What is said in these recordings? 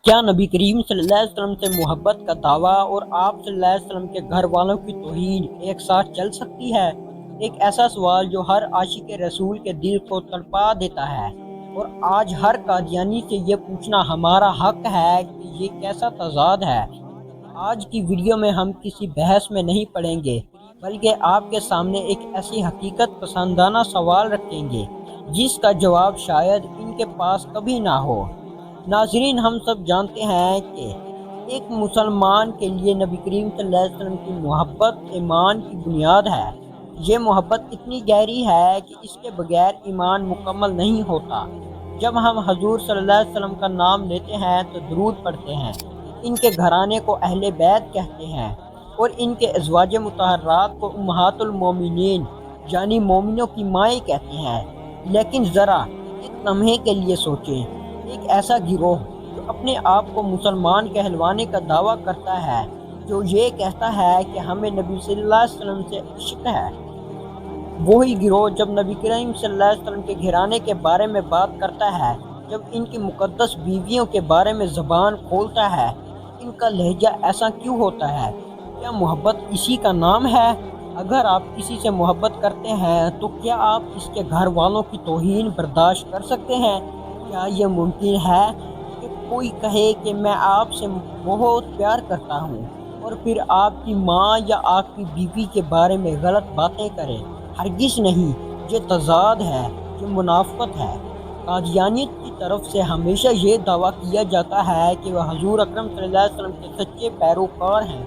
کیا نبی کریم صلی اللہ علیہ وسلم سے محبت کا دعویٰ اور آپ صلی اللہ علیہ وسلم کے گھر والوں کی توہین ایک ساتھ چل سکتی ہے؟ ایک ایسا سوال جو ہر عاشق رسول کے دل کو تڑپا دیتا ہے، اور آج ہر قادیانی سے یہ پوچھنا ہمارا حق ہے کہ یہ کیسا تضاد ہے۔ آج کی ویڈیو میں ہم کسی بحث میں نہیں پڑیں گے، بلکہ آپ کے سامنے ایک ایسی حقیقت پسندانہ سوال رکھیں گے جس کا جواب شاید ان کے پاس کبھی نہ ہو۔ ناظرین، ہم سب جانتے ہیں کہ ایک مسلمان کے لیے نبی کریم صلی اللہ علیہ وسلم کی محبت ایمان کی بنیاد ہے۔ یہ محبت اتنی گہری ہے کہ اس کے بغیر ایمان مکمل نہیں ہوتا۔ جب ہم حضور صلی اللہ علیہ وسلم کا نام لیتے ہیں تو درود پڑھتے ہیں، ان کے گھرانے کو اہل بیت کہتے ہیں، اور ان کے ازواج مطہرات کو امہات المومنین یعنی مومنوں کی مائیں کہتے ہیں۔ لیکن ذرا ایک لمحے کے لیے سوچیں، ایک ایسا گروہ جو اپنے آپ کو مسلمان کہلوانے کا دعویٰ کرتا ہے، جو یہ کہتا ہے کہ ہمیں نبی صلی اللہ علیہ وسلم سے عشق ہے، وہی گروہ جب نبی کریم صلی اللہ علیہ وسلم کے گھرانے کے بارے میں بات کرتا ہے، جب ان کی مقدس بیویوں کے بارے میں زبان کھولتا ہے، ان کا لہجہ ایسا کیوں ہوتا ہے؟ کیا محبت اسی کا نام ہے؟ اگر آپ کسی سے محبت کرتے ہیں تو کیا آپ اس کے گھر والوں کی توہین برداشت کر سکتے ہیں؟ کیا یہ ممکن ہے کہ کوئی کہے کہ میں آپ سے بہت پیار کرتا ہوں، اور پھر آپ کی ماں یا آپ کی بیوی کے بارے میں غلط باتیں کرے؟ ہرگز نہیں۔ یہ تضاد ہے، یہ منافقت ہے۔ قادیانیت کی طرف سے ہمیشہ یہ دعویٰ کیا جاتا ہے کہ وہ حضور اکرم صلی اللہ علیہ وسلم کے سچے پیروکار ہیں،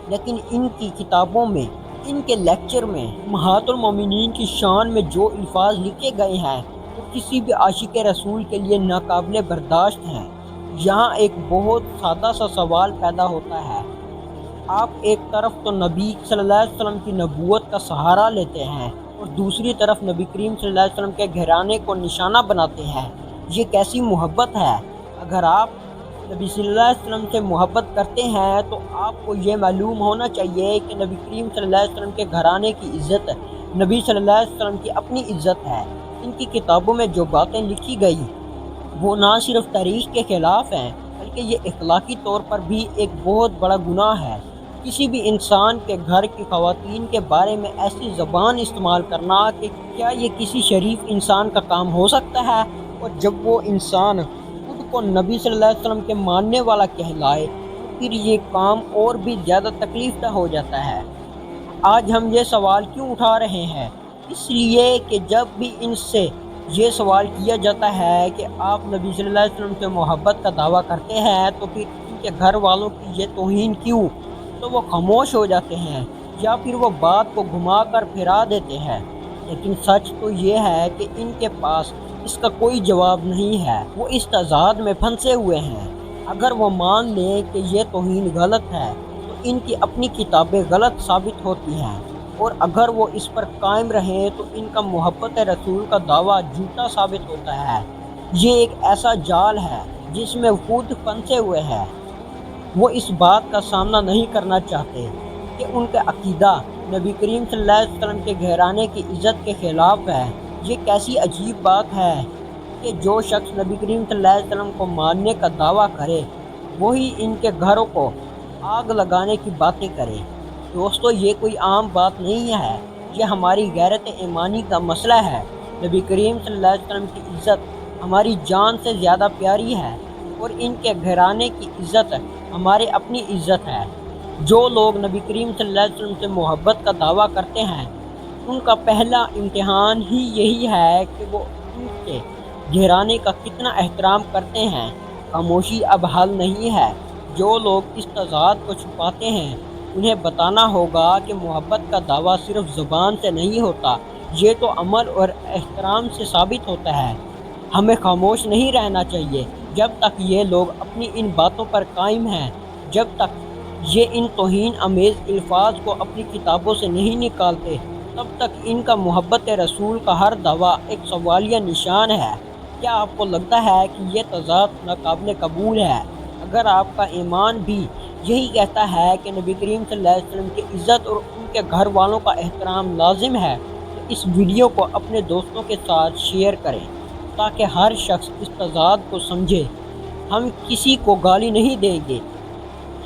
لیکن ان کی کتابوں میں، ان کے لیکچر میں امہات المومنین کی شان میں جو الفاظ لکھے گئے ہیں وہ کسی بھی عاشق رسول کے لیے ناقابل برداشت ہیں۔ یہاں ایک بہت سادہ سا سوال پیدا ہوتا ہے۔ آپ ایک طرف تو نبی صلی اللہ علیہ وسلم کی نبوت کا سہارا لیتے ہیں، اور دوسری طرف نبی کریم صلی اللہ علیہ وسلم کے گھرانے کو نشانہ بناتے ہیں۔ یہ کیسی محبت ہے؟ اگر آپ نبی صلی اللہ علیہ وسلم سے محبت کرتے ہیں تو آپ کو یہ معلوم ہونا چاہیے کہ نبی کریم صلی اللہ علیہ وسلم کے گھرانے کی عزت نبی صلی اللہ علیہ وسلم کی اپنی عزت ہے۔ ان کی کتابوں میں جو باتیں لکھی گئی وہ نہ صرف تاریخ کے خلاف ہیں، بلکہ یہ اخلاقی طور پر بھی ایک بہت بڑا گناہ ہے۔ کسی بھی انسان کے گھر کی خواتین کے بارے میں ایسی زبان استعمال کرنا کہ کیا یہ کسی شریف انسان کا کام ہو سکتا ہے؟ اور جب وہ انسان خود کو نبی صلی اللہ علیہ وسلم کے ماننے والا کہلائے تو پھر یہ کام اور بھی زیادہ تکلیف دہ ہو جاتا ہے۔ آج ہم یہ سوال کیوں اٹھا رہے ہیں؟ اس لیے کہ جب بھی ان سے یہ سوال کیا جاتا ہے کہ آپ نبی صلی اللہ علیہ وسلم سے محبت کا دعویٰ کرتے ہیں تو پھر ان کے گھر والوں کی یہ توہین کیوں، تو وہ خاموش ہو جاتے ہیں، یا پھر وہ بات کو گھما کر پھرا دیتے ہیں۔ لیکن سچ تو یہ ہے کہ ان کے پاس اس کا کوئی جواب نہیں ہے۔ وہ اس تضاد میں پھنسے ہوئے ہیں۔ اگر وہ مان لیں کہ یہ توہین غلط ہے تو ان کی اپنی کتابیں غلط ثابت ہوتی ہیں، اور اگر وہ اس پر قائم رہیں تو ان کا محبت رسول کا دعویٰ جھوٹا ثابت ہوتا ہے۔ یہ ایک ایسا جال ہے جس میں خود پھنسے ہوئے ہیں۔ وہ اس بات کا سامنا نہیں کرنا چاہتے کہ ان کا عقیدہ نبی کریم صلی اللہ علیہ وسلم کے گھرانے کی عزت کے خلاف ہے۔ یہ کیسی عجیب بات ہے کہ جو شخص نبی کریم صلی اللہ علیہ وسلم کو ماننے کا دعویٰ کرے وہی ان کے گھروں کو آگ لگانے کی باتیں کرے۔ دوستو، یہ کوئی عام بات نہیں ہے، یہ ہماری غیرت ایمانی کا مسئلہ ہے۔ نبی کریم صلی اللہ علیہ وسلم کی عزت ہماری جان سے زیادہ پیاری ہے، اور ان کے گھرانے کی عزت ہماری اپنی عزت ہے۔ جو لوگ نبی کریم صلی اللہ علیہ وسلم سے محبت کا دعویٰ کرتے ہیں ان کا پہلا امتحان ہی یہی ہے کہ وہ ان کے گھرانے کا کتنا احترام کرتے ہیں۔ خاموشی اب حل نہیں ہے۔ جو لوگ اس تضاد کو چھپاتے ہیں انہیں بتانا ہوگا کہ محبت کا دعویٰ صرف زبان سے نہیں ہوتا، یہ تو عمل اور احترام سے ثابت ہوتا ہے۔ ہمیں خاموش نہیں رہنا چاہیے جب تک یہ لوگ اپنی ان باتوں پر قائم ہیں، جب تک یہ ان توہین آمیز الفاظ کو اپنی کتابوں سے نہیں نکالتے، تب تک ان کا محبت رسول کا ہر دعویٰ ایک سوالیہ نشان ہے۔ کیا آپ کو لگتا ہے کہ یہ تضاد ناقابل قبول ہے؟ اگر آپ کا ایمان بھی یہی کہتا ہے کہ نبی کریم صلی اللہ علیہ وسلم کی عزت اور ان کے گھر والوں کا احترام لازم ہے تو اس ویڈیو کو اپنے دوستوں کے ساتھ شیئر کریں تاکہ ہر شخص اس تضاد کو سمجھے۔ ہم کسی کو گالی نہیں دیں گے،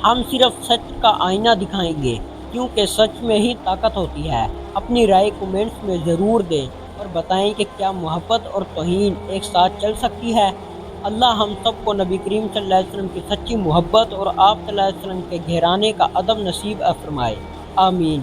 ہم صرف سچ کا آئینہ دکھائیں گے، کیونکہ سچ میں ہی طاقت ہوتی ہے۔ اپنی رائے کومنٹس میں ضرور دیں اور بتائیں کہ کیا محبت اور توہین ایک ساتھ چل سکتی ہے۔ اللہ ہم سب کو نبی کریم صلی اللہ علیہ وسلم کی سچی محبت اور آپ صلی اللہ علیہ وسلم کے گھرانے کا ادب نصیب فرمائے، آمین۔